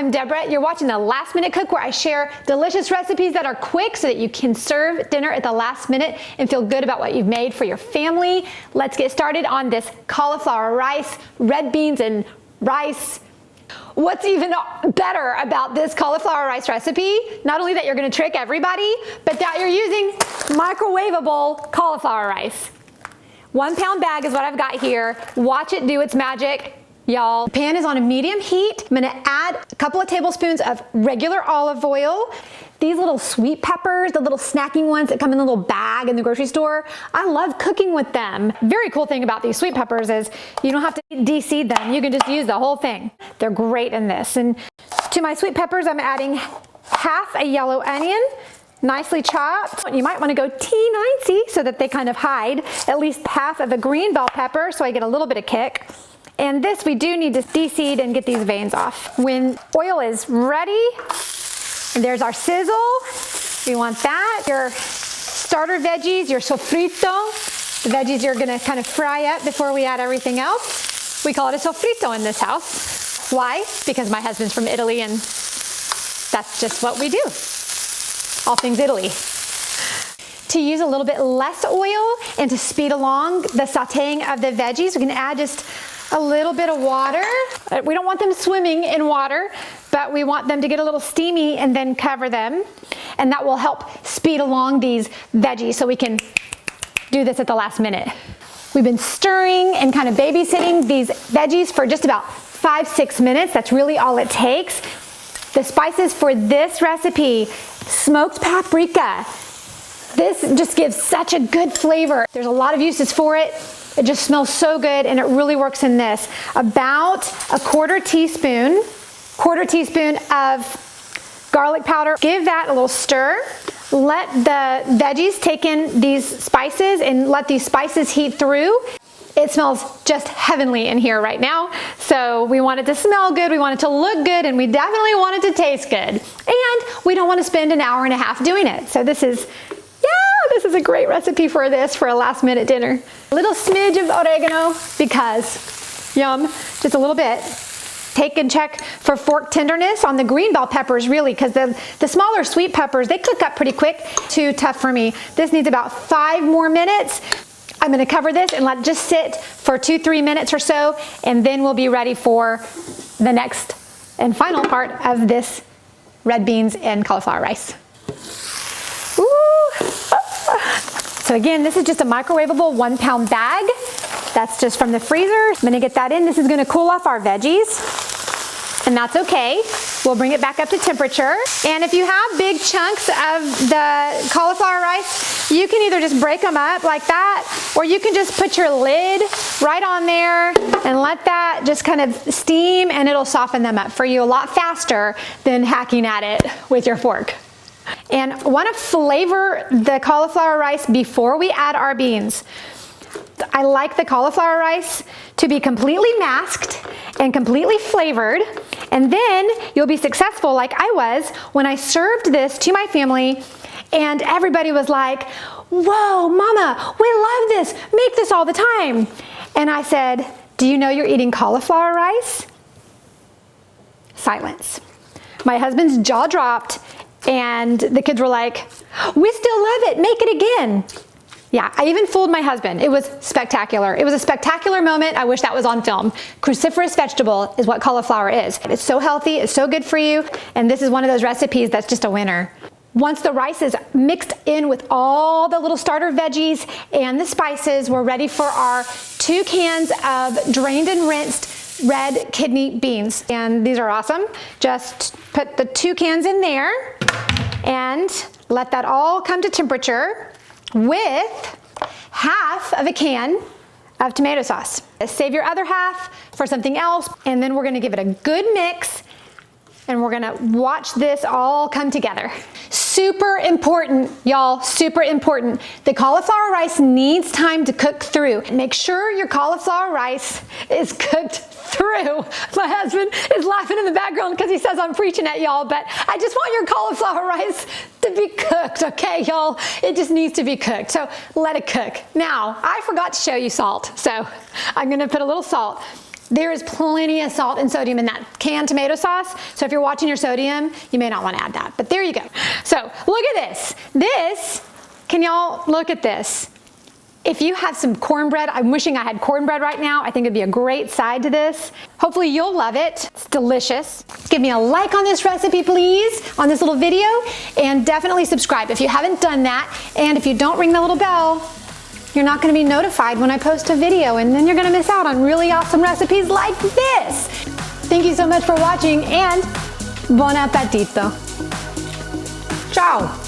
I'm Deborah. You're watching the Last Minute Cook, where I share delicious recipes that are quick so that you can serve dinner at the last minute and feel good about what you've made for your family. Let's get started on this cauliflower rice, red beans and rice. What's even better about this cauliflower rice recipe, not only that you're gonna trick everybody, but that you're using microwavable cauliflower rice. 1 pound bag is what I've got here. Watch it do its magic. Y'all, the pan is on a medium heat. I'm gonna add a couple of tablespoons of regular olive oil. These little sweet peppers, the little snacking ones that come in a little bag in the grocery store, I love cooking with them. Very cool thing about these sweet peppers is you don't have to de-seed them. You can just use the whole thing. They're great in this. And to my sweet peppers, I'm adding half a yellow onion, nicely chopped. You might want to go teeny so that they kind of hide. At least half of a green bell pepper so I get a little bit of kick. And this, we do need to de-seed and get these veins off. When oil is ready, there's our sizzle. We want that. Your starter veggies, your sofrito, the veggies you're gonna kind of fry up before we add everything else. We call it a sofrito in this house. Why? Because my husband's from Italy and that's just what we do. All things Italy. To use a little bit less oil and to speed along the sauteing of the veggies, we can add just a little bit of water. We don't want them swimming in water, but we want them to get a little steamy and then cover them. And that will help speed along these veggies so we can do this at the last minute. We've been stirring and kind of babysitting these veggies for just about 5-6 minutes. That's really all it takes. The spices for this recipe, smoked paprika. This just gives such a good flavor. There's a lot of uses for it. It just smells so good and it really works in this. About a quarter teaspoon of garlic powder. Give that a little stir. Let the veggies take in these spices and let these spices heat through. It smells just heavenly in here right now. So we want it to smell good, we want it to look good, and we definitely want it to taste good. And we don't want to spend an hour and a half doing it. So this is a great recipe for this, for a last minute dinner. A little smidge of oregano because, yum, just a little bit. Take and check for fork tenderness on the green bell peppers, really, because the smaller sweet peppers, they cook up pretty quick. Too tough for me. This needs about 5 more minutes. I'm gonna cover this and let it just sit for 2-3 minutes or so, and then we'll be ready for the next and final part of this red beans and cauliflower rice. So again, this is just a microwavable 1 pound bag. That's just from the freezer. I'm gonna get that in. This is gonna cool off our veggies, and that's okay. We'll bring it back up to temperature. And if you have big chunks of the cauliflower rice, you can either just break them up like that, or you can just put your lid right on there and let that just kind of steam, and it'll soften them up for you a lot faster than hacking at it with your fork. And want to flavor the cauliflower rice before we add our beans. I like the cauliflower rice to be completely masked and completely flavored, and then you'll be successful like I was when I served this to my family and everybody was like, "Whoa, Mama, we love this, make this all the time." And I said, "Do you know you're eating cauliflower rice?" Silence. My husband's jaw dropped and the kids were like, "We still love it, make it again." Yeah, I even fooled my husband. It was spectacular. It was a spectacular moment. I wish that was on film. Cruciferous vegetable is what cauliflower is. It's so healthy, it's so good for you, and this is one of those recipes that's just a winner. Once the rice is mixed in with all the little starter veggies and the spices, we're ready for our 2 cans of drained and rinsed red kidney beans. And these are awesome. Just put the 2 cans in there and let that all come to temperature with half of a can of tomato sauce. Save your other half for something else, and then we're gonna give it a good mix, and we're gonna watch this all come together. Super important, y'all, super important. The cauliflower rice needs time to cook through. Make sure your cauliflower rice is cooked through. My husband is laughing in the background because he says I'm preaching at y'all, but I just want your cauliflower rice to be cooked, okay, y'all? It just needs to be cooked, so let it cook. Now, I forgot to show you salt, so I'm gonna put a little salt. There is plenty of salt and sodium in that canned tomato sauce, so if you're watching your sodium, you may not want to add that, but there you go. So look at this. Can y'all look at this? If you have some cornbread, I'm wishing I had cornbread right now. I think it'd be a great side to this. Hopefully you'll love it. It's delicious. Give me a like on this recipe, please, on this little video, and definitely subscribe if you haven't done that. And if you don't ring the little bell, you're not going to be notified when I post a video, and then you're going to miss out on really awesome recipes like this. Thank you so much for watching, and buon appetito. Ciao.